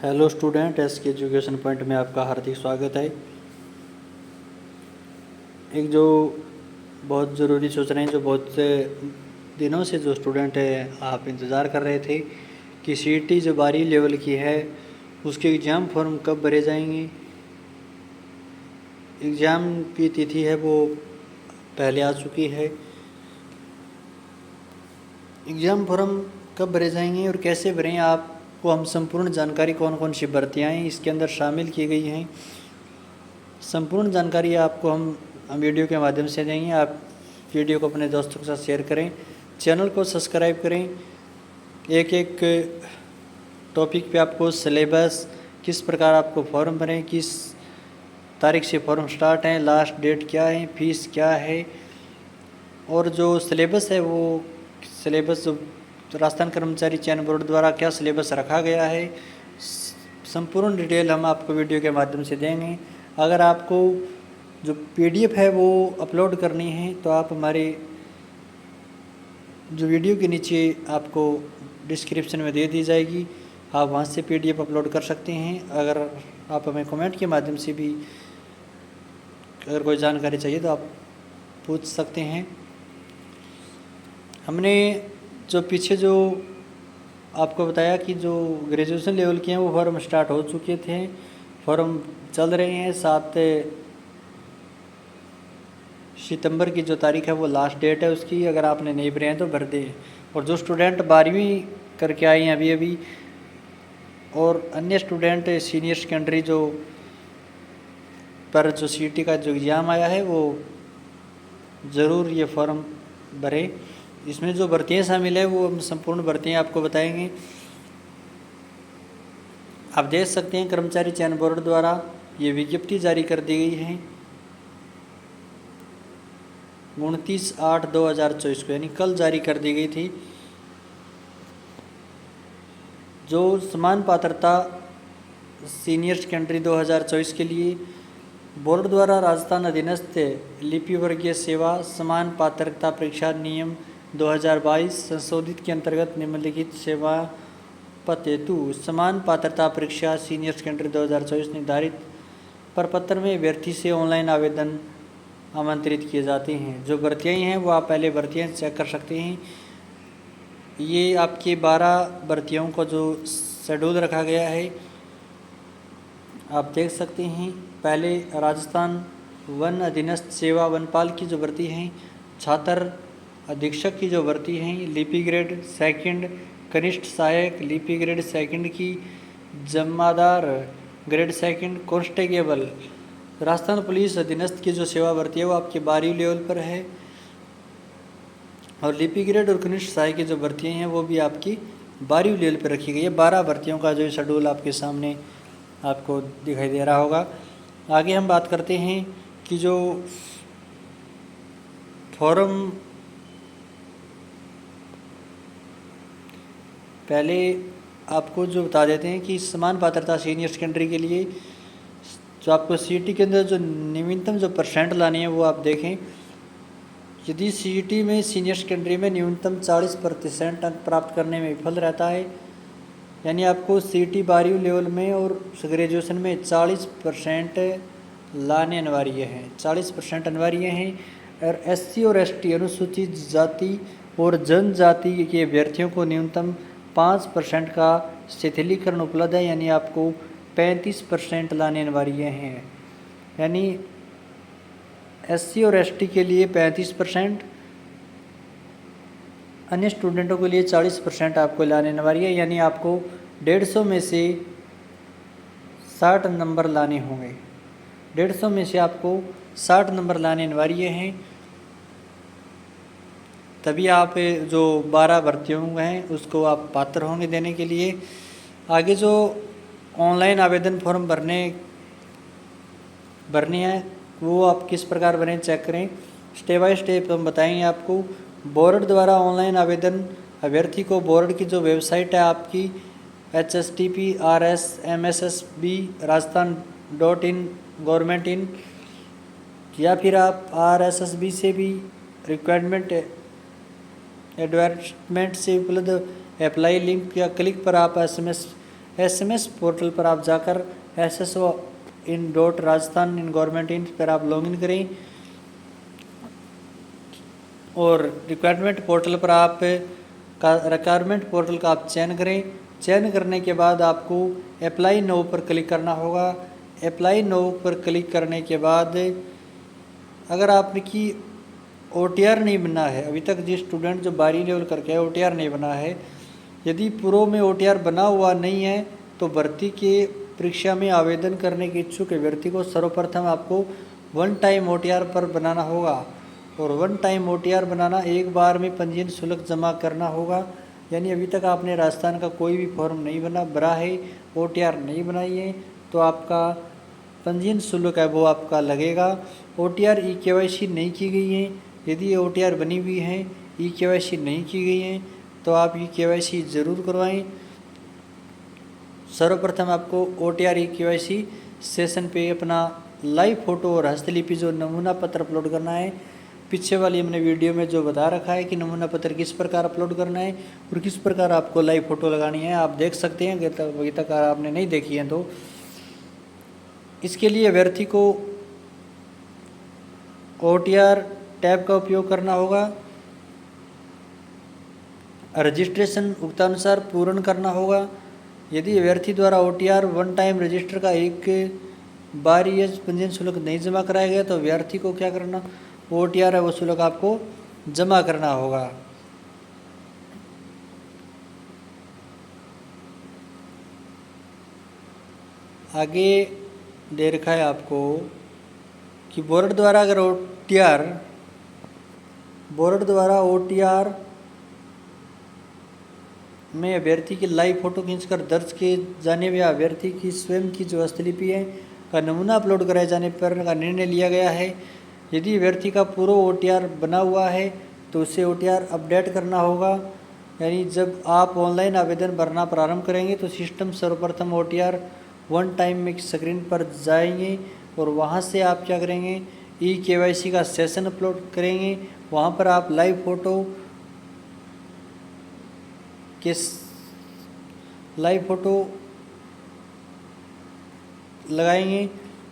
Hello student, S के education point में आपका हार्दिक स्वागत है। एक जो बहुत ज़रूरी सूचना है, जो बहुत से दिनों से जो स्टूडेंट है आप इंतज़ार कर रहे थे कि सीईटी जो 12वीं लेवल की है उसके एग्ज़ाम फॉर्म कब भरे जाएंगे। एग्ज़ाम की तिथि है वो पहले आ चुकी है। एग्ज़ाम फॉर्म कब भरे जाएंगे और कैसे भरें, आपको हम संपूर्ण जानकारी कौन कौन सी भर्तियाँ हैं इसके अंदर शामिल की गई हैं, संपूर्ण जानकारी आपको हम वीडियो के माध्यम से देंगे। आप वीडियो को अपने दोस्तों के साथ शेयर करें, चैनल को सब्सक्राइब करें। एक एक टॉपिक पे आपको सिलेबस, किस प्रकार आपको फॉर्म भरें, किस तारीख से फॉर्म स्टार्ट है, लास्ट डेट क्या है, फीस क्या है, और जो सिलेबस है वो सिलेबस जो राजस्थान कर्मचारी चयन बोर्ड द्वारा क्या सिलेबस रखा गया है, संपूर्ण डिटेल हम आपको वीडियो के माध्यम से देंगे। अगर आपको जो पीडीएफ है वो अपलोड करनी है तो आप हमारे जो वीडियो के नीचे आपको डिस्क्रिप्शन में दे दी जाएगी, आप वहां से पीडीएफ अपलोड कर सकते हैं। अगर आप हमें कमेंट के माध्यम से भी अगर कोई जानकारी चाहिए तो आप पूछ सकते हैं। हमने जो पीछे जो आपको बताया कि जो ग्रेजुएशन लेवल के हैं वो फॉर्म स्टार्ट हो चुके थे, फॉर्म चल रहे हैं। 7 सितंबर की जो तारीख है वो लास्ट डेट है उसकी। अगर आपने नहीं भरे हैं तो भर दें। और जो स्टूडेंट 12वीं करके आए हैं अभी और अन्य स्टूडेंट सीनियर सेकेंडरी जो पर जो सीईटी का जो एग्ज़ाम आया है वो ज़रूर ये फॉर्म भरें। इसमें जो भर्तियाँ शामिल है वो हम संपूर्ण भर्तियाँ आपको बताएंगे। आप देख सकते हैं कर्मचारी चयन बोर्ड द्वारा ये विज्ञप्ति जारी कर दी गई है 29/8/2024 को, यानी कल जारी कर दी गई थी। जो समान पात्रता सीनियर सेकेंडरी 2024 के लिए बोर्ड द्वारा राजस्थान अधीनस्थ लिपि वर्गीय सेवा समान पात्रता परीक्षा नियम 2022 संशोधित के अंतर्गत निम्नलिखित सेवा पद हेतु समान पात्रता परीक्षा सीनियर सेकेंडरी 2024 निर्धारित प्रपत्र में अभ्यर्थी से ऑनलाइन आवेदन आमंत्रित किए जाते हैं। जो भर्तियाँ हैं वो आप पहले भर्तियाँ चेक कर सकते हैं। ये आपके 12 भर्तियों का जो शेड्यूल रखा गया है आप देख सकते हैं। पहले राजस्थान वन अधीनस्थ सेवा वनपाल की जो भर्ती हैं, छात्र अधीक्षक की जो भर्ती हैं, लिपि ग्रेड सेकंड कनिष्ठ सहायक लिपि ग्रेड सेकंड की, जमादार grade second, constable Rajasthan police अधीनस्थ की जो सेवा भर्ती है वो आपके 12वीं लेवल पर है। और लिपि ग्रेड और कनिष्ठ सहायक की जो भर्तियाँ हैं वो भी आपकी 12वीं लेवल पर रखी गई है। 12 भर्तियों का जो शेड्यूल आपके सामने आपको दिखाई दे रहा होगा। आगे हम बात करते हैं कि जो फॉर्म पहले आपको जो बता देते हैं कि समान पात्रता सीनियर सेकेंडरी के लिए जो आपको सीईटी के अंदर जो न्यूनतम जो परसेंट लानी है वो आप देखें। यदि सीईटी में सीनियर सेकेंडरी में न्यूनतम 40% अंक प्राप्त करने में विफल रहता है, यानी आपको सीईटी 12वीं लेवल में और ग्रेजुएशन में 40% लाने अनिवार्य है, 40% अनिवार्य हैं। और एससी और एसटी अनुसूचित जाति और जनजाति के अभ्यर्थियों को न्यूनतम 5% का शिथिलीकरण उपलब्ध है, यानी आपको 35% लाने अनिवार्य हैं। यानी एससी और एसटी के लिए 35%, अन्य स्टूडेंटों के लिए 40% आपको लाने अनिवार्य है। यानी आपको 150 में से 60 नंबर लाने होंगे। 150 में से आपको 60 नंबर लाने अनिवार्य हैं, तभी आप जो 12 भर्तियों हैं उसको आप पात्र होंगे देने के लिए। आगे जो ऑनलाइन आवेदन फॉर्म भरने हैं वो आप किस प्रकार भरें चेक करें। स्टेप बाय स्टेप हम बताएंगे आपको। बोर्ड द्वारा ऑनलाइन आवेदन अभ्यर्थी को बोर्ड की जो वेबसाइट है आपकी http://mssb.rajasthan.in/government.in या फिर आप RSSB से भी रिक्वायरमेंट एडवर्टाइजमेंट से उपलब्ध अप्लाई लिंक या क्लिक पर आप SMS पोर्टल पर आप जाकर SSO in dot Rajasthan in government in पर आप लॉगिन करें और रिक्वायरमेंट पोर्टल पर आप रिक्वायरमेंट पोर्टल का आप चयन करें। चयन करने के बाद आपको अप्लाई नाउ पर क्लिक करना होगा। अप्लाई नाउ पर क्लिक करने के बाद अगर आपकी OTR नहीं बना है, अभी तक जिस स्टूडेंट जो 12 लेवल करके है OTR नहीं बना है, यदि प्रो में OTR बना हुआ नहीं है तो भर्ती के परीक्षा में आवेदन करने के इच्छुक अभ्यर्थी को सर्वप्रथम आपको 1 टाइम OTR पर बनाना होगा और 1 टाइम OTR बनाना एक बार में पंजीयन शुल्क जमा करना होगा। यानी अभी तक आपने राजस्थान का कोई भी फॉर्म नहीं भरा है, OTR नहीं बनाई है, तो आपका पंजीयन शुल्क है वो आपका लगेगा। OTR eKYC नहीं की गई है, यदि OTR बनी हुई है eKYC नहीं की गई है तो आप eKYC ज़रूर करवाएं। सर्वप्रथम आपको OTR eKYC सेशन पे अपना लाइव फ़ोटो और हस्तलिपि जो नमूना पत्र अपलोड करना है। पीछे वाली हमने वीडियो में जो बता रखा है कि नमूना पत्र किस प्रकार अपलोड करना है और किस प्रकार आपको लाइव फ़ोटो लगानी है, आप देख सकते हैं। अभी तक आपने नहीं देखी है तो इसके लिए अभ्यर्थी को OTR टैब का उपयोग करना होगा। रजिस्ट्रेशन उक्तानुसार पूर्ण करना होगा। यदि अभ्यर्थी द्वारा OTR 1 टाइम रजिस्टर का एक बार यह पंजीयन शुल्क नहीं जमा कराया गया तो अभ्यर्थी को क्या करना, OTR है वो शुल्क आपको जमा करना होगा। आगे दे रखा है आपको कि बोर्ड द्वारा अगर OTR में अभ्यर्थी की लाइव फ़ोटो खींचकर दर्ज किए जाने या अभ्यर्थी की स्वयं की जो हस्तलिपि है का नमूना अपलोड कराए जाने पर का निर्णय लिया गया है। यदि अभ्यर्थी का पूरा OTR बना हुआ है तो उसे OTR अपडेट करना होगा। यानी जब आप ऑनलाइन आवेदन भरना प्रारंभ करेंगे तो सिस्टम सर्वप्रथम OTR 1 टाइम में स्क्रीन पर जाएंगे और वहां से आप क्या करेंगे, eKYC का सेशन अपलोड करेंगे। वहां पर आप लाइव फ़ोटो लगाएंगे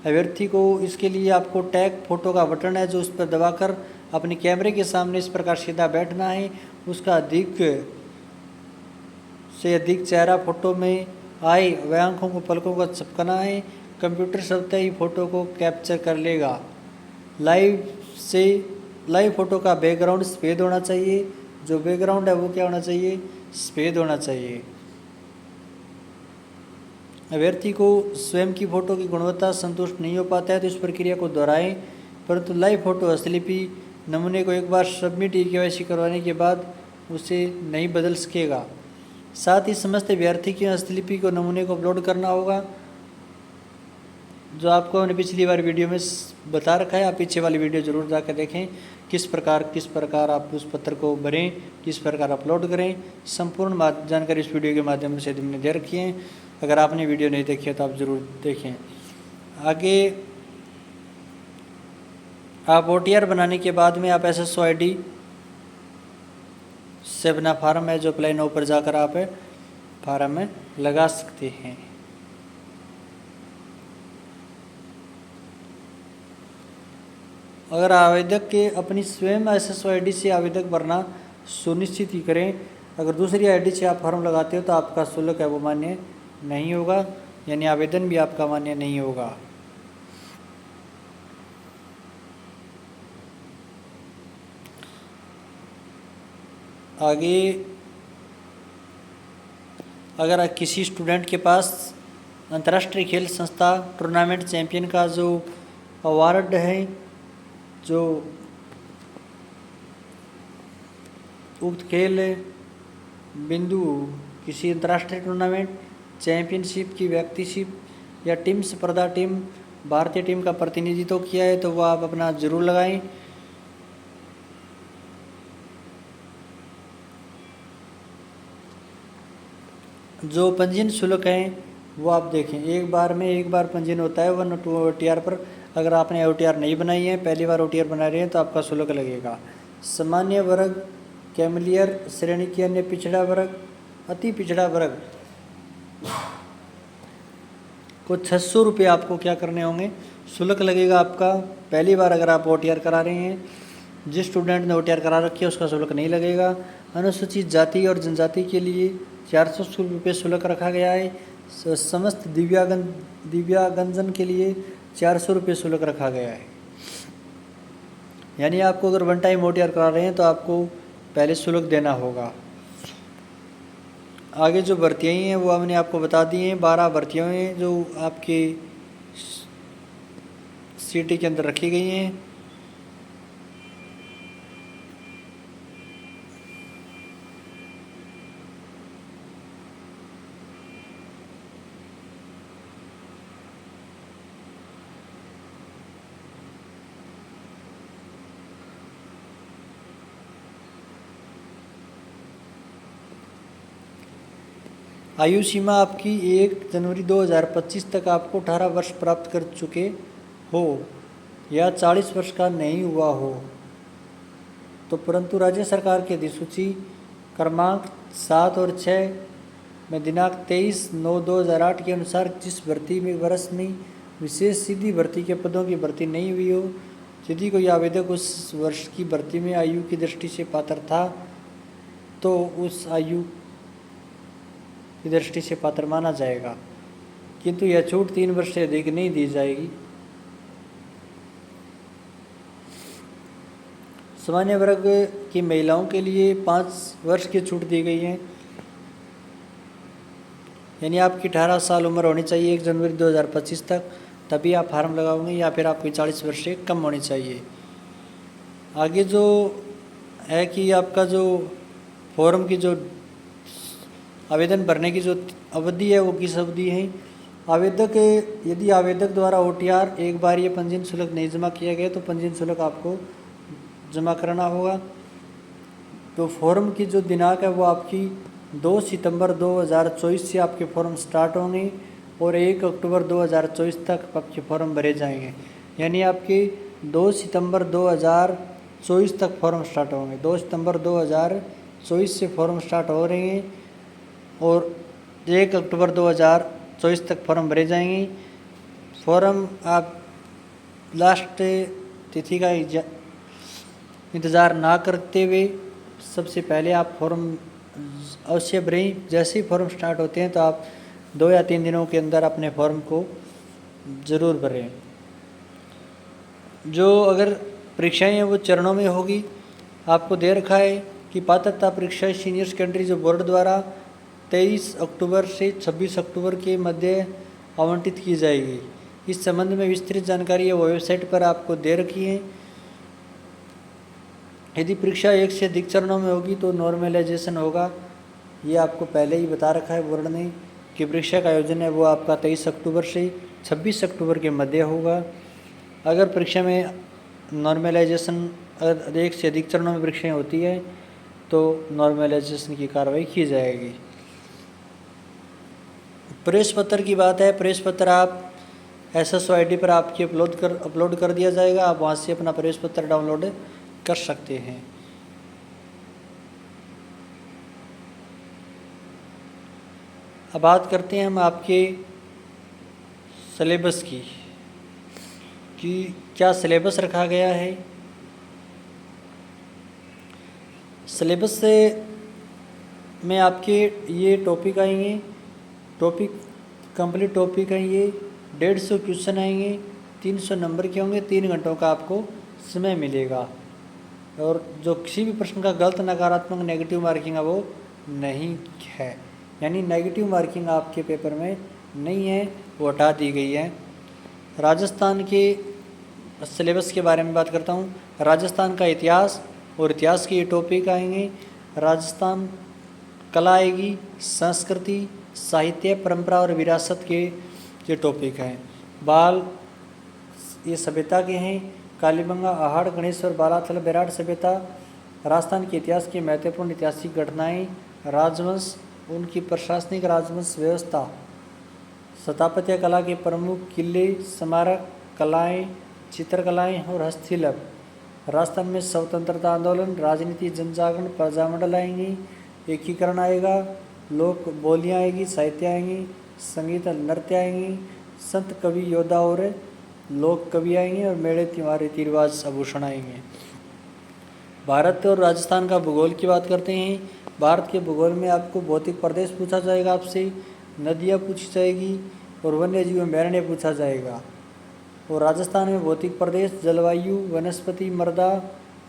अभ्यर्थी को। इसके लिए आपको टैग फ़ोटो का बटन है जो उस पर दबाकर अपने कैमरे के सामने इस प्रकार सीधा बैठना है। उसका अधिक से अधिक चेहरा फ़ोटो में आए वह आँखों को पलकों का चपकना है। कंप्यूटर स्वतः ही फ़ोटो को कैप्चर कर लेगा। लाइव फ़ोटो का बैकग्राउंड सफ़ेद होना चाहिए। जो बैकग्राउंड है वो क्या होना चाहिए, सफ़ेद होना चाहिए। अभ्यर्थी को स्वयं की फ़ोटो की गुणवत्ता संतुष्ट नहीं हो पाता है तो इस प्रक्रिया को दोहराएं, परंतु लाइव फ़ोटो हस्तलिपि नमूने को एक बार सबमिट eKYC करवाने के बाद उसे नहीं बदल सकेगा। साथ ही समस्त अभ्यर्थी की हस्तलिपि को नमूने को अपलोड करना होगा, जो आपको हमने पिछली बार वीडियो में बता रखा है। आप पीछे वाली वीडियो ज़रूर जाकर देखें किस प्रकार आप उस पत्र को भरें, किस प्रकार अपलोड करें। संपूर्ण जानकारी इस वीडियो के माध्यम से हमने दे रखी है। अगर आपने वीडियो नहीं देखी है तो आप ज़रूर देखें। आगे आप OTR बनाने के बाद में आप SSO ID से अपना फार्म है जो अप्लाई नाउ पर जाकर आप फार्म में लगा सकते हैं। अगर आवेदक के अपनी स्वयं SSO ID से आवेदक भरना सुनिश्चित ही करें। अगर दूसरी ID से आप फॉर्म लगाते हो तो आपका शुल्क है वो मान्य नहीं होगा, यानी आवेदन भी आपका मान्य नहीं होगा। आगे अगर किसी स्टूडेंट के पास अंतर्राष्ट्रीय खेल संस्था टूर्नामेंट चैंपियन का जो अवार्ड है, जो उक्त खेल बिंदु किसी अंतर्राष्ट्रीय टूर्नामेंट चैंपियनशिप की व्यक्तिशिप या टीम स्पर्धा टीम भारतीय टीम का प्रतिनिधित्व किया है तो वह आप अपना जरूर लगाएं। जो पंजीयन शुल्क है वो आप देखें, एक बार पंजीयन होता है 1 OTR पर। अगर आपने OTR नहीं बनाई है, पहली बार OTR बना रहे हैं तो आपका शुल्क लगेगा। सामान्य वर्ग, कैमलियर श्रेणी की अन्य पिछड़ा वर्ग, अति पिछड़ा वर्ग को 600 रुपये आपको क्या करने होंगे, शुल्क लगेगा आपका। पहली बार अगर आप OTR करा रहे हैं, जिस स्टूडेंट ने OTR करा रखी है उसका शुल्क नहीं लगेगा। अनुसूचित जाति और जनजाति के लिए 400 रुपये शुल्क रखा गया है। समस्त दिव्यांगजन के लिए 400 रुपये शुल्क रखा गया है। यानी आपको अगर वन टाइम OTR करा रहे हैं तो आपको पहले शुल्क देना होगा। आगे जो भर्तियाँ हैं वो हमने आपको बता दी हैं। 12 भर्तियाँ हैं जो आपके सिटी के अंदर रखी गई हैं। आयु सीमा आपकी 1 जनवरी 2025 तक आपको 18 वर्ष प्राप्त कर चुके हो या 40 वर्ष का नहीं हुआ हो तो, परंतु राज्य सरकार की अधिसूची क्रमांक 7 और 6 में दिनांक 23/9/2008 के अनुसार जिस भर्ती में वर्ष में विशेष सीधी भर्ती के पदों की भर्ती नहीं हुई हो, यदि कोई आवेदक उस वर्ष की भर्ती में आयु की दृष्टि से पात्र था तो उस आयु की दृष्टि से पात्र माना जाएगा, किंतु यह छूट 3 वर्ष से अधिक नहीं दी जाएगी। सामान्य वर्ग की महिलाओं के लिए 5 वर्ष की छूट दी गई है। यानी आपकी 18 साल उम्र होनी चाहिए 1 जनवरी 2025 तक, तभी आप फार्म लगाओगे, या फिर आपकी 40 वर्ष से कम होनी चाहिए। आगे जो है कि आपका जो फॉर्म की जो आवेदन भरने की जो अवधि है वो किस अवधि है। यदि आवेदक द्वारा OTR एक बार ये पंजीयन शुल्क नहीं जमा किया गया तो पंजीयन शुल्क आपको जमा कराना होगा। तो फॉर्म की जो दिनांक है वो आपकी 2 सितंबर 2024 से आपके फॉर्म स्टार्ट होंगे और 1 अक्टूबर 2024 तक आपके फॉर्म भरे जाएंगे। यानी आपके 2 सितंबर 2024 तक फॉर्म स्टार्ट होंगे। 2 सितंबर 2024 से फॉर्म स्टार्ट हो रहे हैं और 1 अक्टूबर 2024 तक फॉर्म भरे जाएंगे। फॉर्म आप लास्ट तिथि का इंतज़ार ना करते हुए सबसे पहले आप फॉर्म अवश्य भरें। जैसे ही फॉर्म स्टार्ट होते हैं तो आप 2 या 3 दिनों के अंदर अपने फॉर्म को ज़रूर भरें। जो अगर परीक्षाएं हैं वो चरणों में होगी। आपको दे रखा है कि पात्रता परीक्षा सीनियर सेकेंडरी जो बोर्ड द्वारा 23 अक्टूबर से 26 अक्टूबर के मध्य आवंटित की जाएगी। इस संबंध में विस्तृत जानकारी वो वेबसाइट पर आपको दे रखी है। यदि परीक्षा 1 से अधिक चरणों में होगी तो नॉर्मलाइजेशन होगा। ये आपको पहले ही बता रखा है बोर्ड ने कि परीक्षा का आयोजन है वो आपका 23 अक्टूबर से 26 अक्टूबर के मध्य होगा। अगर परीक्षा में नॉर्मलाइजेशन अगर 1 से अधिक चरणों में परीक्षाएँ होती है तो नॉर्मलाइजेशन की कार्रवाई की जाएगी। प्रेस पत्र की बात है। प्रेस पत्र आप SSO ID पर आपकी अपलोड कर दिया जाएगा। आप वहाँ से अपना प्रेस पत्र डाउनलोड कर सकते हैं। अब बात करते हैं हम आपके सिलेबस की कि क्या सिलेबस रखा गया है। सिलेबस से में आपके ये टॉपिक आएंगे, कंप्लीट टॉपिक है ये। 150 क्वेश्चन आएंगे, 300 नंबर के होंगे, 3 घंटों का आपको समय मिलेगा और जो किसी भी प्रश्न का गलत, नकारात्मक, नेगेटिव मार्किंग है वो नहीं है। यानी नेगेटिव मार्किंग आपके पेपर में नहीं है, वो हटा दी गई है। राजस्थान के सिलेबस के बारे में बात करता हूँ। राजस्थान का इतिहास और इतिहास के ये टॉपिक आएंगे। राजस्थान कला आएगी, संस्कृति, साहित्य, परंपरा और विरासत के ये टॉपिक हैं। बाल ये सभ्यता के हैं। कालीबंगा, आहड़, गणेश्वर, बालाथल, बेराट सभ्यता। राजस्थान के इतिहास की महत्वपूर्ण ऐतिहासिक घटनाएं, राजवंश, उनकी प्रशासनिक राजवंश व्यवस्था, स्थापत्य कला के प्रमुख किले, स्मारक, कलाएं, चित्रकलाएं और हस्तशिल्प। राजस्थान में स्वतंत्रता आंदोलन, राजनीति, जनजागरण, प्रजामंडल आएंगी। एकीकरण आएगा, लोक बोलियाँ आएगी, साहित्य आएंगी, संगीत, नृत्य आएंगी, संत कवि योद्धा और लोक कवि आएंगे और मेले त्योहार रीति रिवाज आभूषण आएंगे। भारत और राजस्थान का भूगोल की बात करते हैं। भारत के भूगोल में आपको भौतिक प्रदेश पूछा जाएगा आपसे, नदियाँ पूछी जाएगी और वन्य जीव अभयारण्य पूछा जाएगा। और राजस्थान में भौतिक प्रदेश, जलवायु, वनस्पति, मृदा,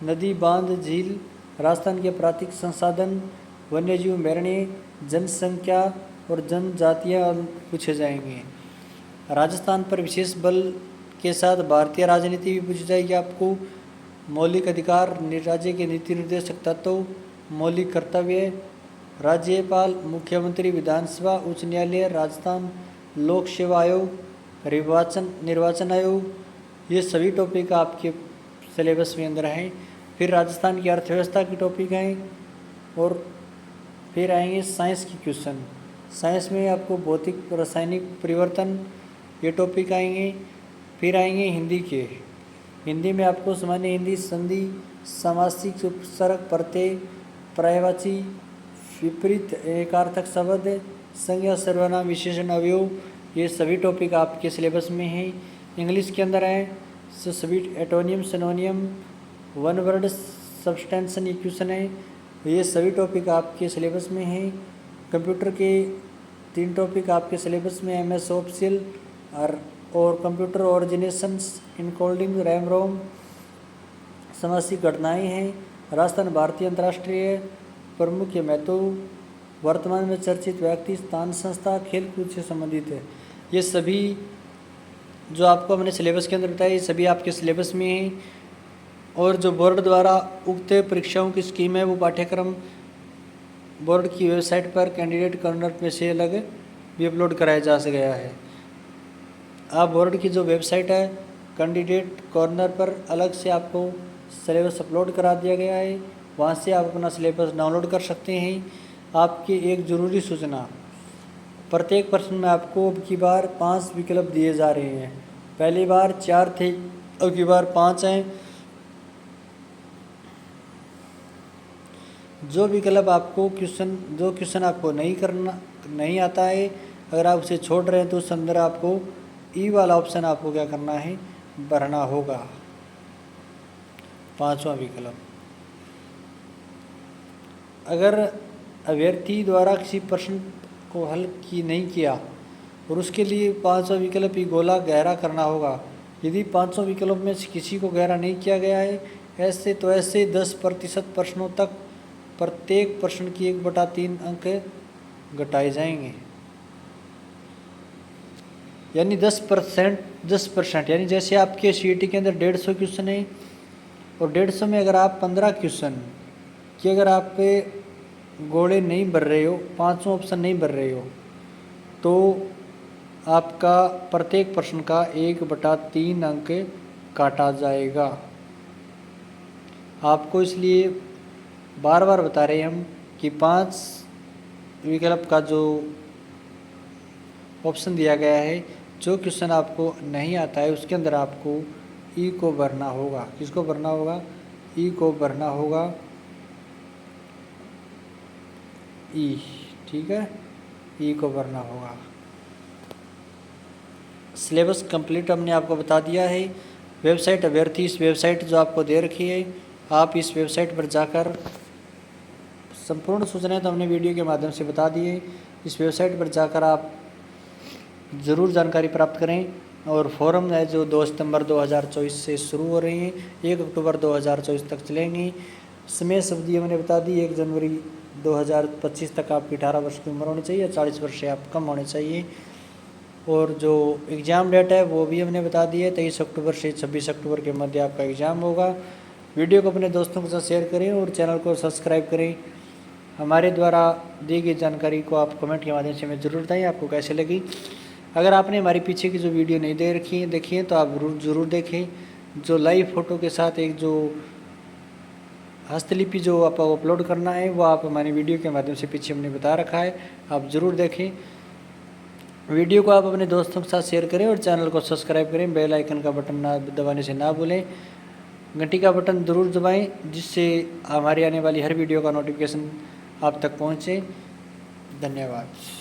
नदी, बांध, झील, राजस्थान के प्राकृतिक संसाधन, वन्य जीव अभयारण्य, जनसंख्या और जनजातियाँ पूछे जाएंगे। राजस्थान पर विशेष बल के साथ भारतीय राजनीति भी पूछी जाएगी आपको। मौलिक अधिकार, राज्य के नीति निर्देशक तत्व, मौलिक कर्तव्य, राज्यपाल, मुख्यमंत्री, विधानसभा, उच्च न्यायालय, राजस्थान लोक सेवा आयोग, निर्वाचन आयोग, ये सभी टॉपिक आपके सिलेबस में अंदर हैं। फिर राजस्थान की अर्थव्यवस्था की टॉपिक हैं और फिर आएंगे साइंस की क्वेश्चन। साइंस में आपको भौतिक रासायनिक परिवर्तन ये टॉपिक आएंगे। फिर आएंगे हिंदी के। हिंदी में आपको सामान्य हिंदी, संधि, समासिक, उपसर्ग, प्रत्यय, पर्यायवाची, विपरीत, एकार्थक शब्द, संज्ञा, सर्वनाम, विशेषण, अवयव, ये सभी टॉपिक आपके सिलेबस में हैं। इंग्लिश के अंदर है तो सभी एटोनियम, सिनोनियम, वन वर्ड सब्सटेंशन इक्वेशन है, ये सभी टॉपिक आपके सिलेबस में हैं। कंप्यूटर के 3 टॉपिक आपके सिलेबस में, MS ऑफिशियल और कंप्यूटर ऑरिजिनेशंस, इनकोडिंग, रैम रोम, समासिक घटनाएं हैं। राजस्थान भारतीय अंतर्राष्ट्रीय प्रमुख महत्व, वर्तमान में चर्चित व्यक्ति, स्थान, संस्था, खेल कूद से संबंधित है। ये सभी जो आपको हमने सिलेबस के अंदर बताया ये सभी आपके सिलेबस में हैं। और जो बोर्ड द्वारा उक्त परीक्षाओं की स्कीम है वो पाठ्यक्रम बोर्ड की वेबसाइट पर कैंडिडेट कॉर्नर में से अलग भी अपलोड कराया जा गया है। आप बोर्ड की जो वेबसाइट है कैंडिडेट कॉर्नर पर अलग से आपको सिलेबस अपलोड करा दिया गया है, वहाँ से आप अपना सिलेबस डाउनलोड कर सकते हैं। आपकी एक ज़रूरी सूचना, प्रत्येक प्रश्न में आपको अब की बार 5 विकल्प दिए जा रहे हैं। पहली बार 4 थे, अब की बार 5 हैं। जो विकल्प आपको क्वेश्चन आपको नहीं आता है, अगर आप उसे छोड़ रहे हैं तो उस अंदर आपको ई वाला ऑप्शन आपको क्या करना है, भरना होगा, 5वां विकल्प। अगर अभ्यर्थी द्वारा किसी प्रश्न को हल नहीं किया और उसके लिए 5वां विकल्प ही गोला गहरा करना होगा। यदि 5वां विकल्प में से किसी को गहरा नहीं किया गया है ऐसे 10% प्रश्नों तक प्रत्येक प्रश्न की 1/3 अंक घटाए जाएंगे, यानी 10%। यानी जैसे आपके CET के अंदर 150 क्वेश्चन है और 150 में अगर आप 15 क्वेश्चन कि अगर आप पे गोले नहीं भर रहे हो, 5वां ऑप्शन नहीं भर रहे हो, तो आपका प्रत्येक प्रश्न का 1/3 अंक काटा जाएगा। आपको इसलिए बार बार बता रहे हैं हम कि 5 विकल्प का जो ऑप्शन दिया गया है, जो क्वेश्चन आपको नहीं आता है उसके अंदर आपको ई को भरना होगा। किसको भरना होगा? ई को भरना होगा, ई, ठीक है, ई को भरना होगा। सिलेबस कंप्लीट हमने आपको बता दिया है। वेबसाइट अभ्यर्थी इस वेबसाइट जो आपको दे रखी है, आप इस वेबसाइट पर जाकर संपूर्ण सूचनाएं तो हमने वीडियो के माध्यम से बता दी है। इस वेबसाइट पर जाकर आप ज़रूर जानकारी प्राप्त करें। और फॉरम है जो 2 सितंबर 2024 से शुरू हो रही हैं, 1 अक्टूबर 2024 तक चलेंगी। समय अवधि हमने बता दी 1 जनवरी 2025 तक आपकी 18 वर्ष की उम्र होनी चाहिए, 40 वर्ष से आप कम होने चाहिए। और जो एग्ज़ाम डेट है वो भी हमने बता दी है, 23 अक्टूबर से 26 अक्टूबर के मध्य आपका एग्ज़ाम होगा। वीडियो को अपने दोस्तों के साथ शेयर करें और चैनल को सब्सक्राइब करें। हमारे द्वारा दी गई जानकारी को आप कमेंट के माध्यम से हमें ज़रूर बताएं आपको कैसे लगी। अगर आपने हमारी पीछे की जो वीडियो नहीं देखी है तो आप ज़रूर देखें। जो लाइव फ़ोटो के साथ एक जो हस्तलिपि जो आप अपलोड करना है वो आप हमारी वीडियो के माध्यम से पीछे हमने बता रखा है, आप ज़रूर देखें। वीडियो को आप अपने दोस्तों के साथ शेयर करें और चैनल को सब्सक्राइब करें। बेल आइकन का बटन दबाने से ना भूलें, घंटी का बटन ज़रूर दबाएं जिससे हमारी आने वाली हर वीडियो का नोटिफिकेशन आप तक पहुँचे। धन्यवाद।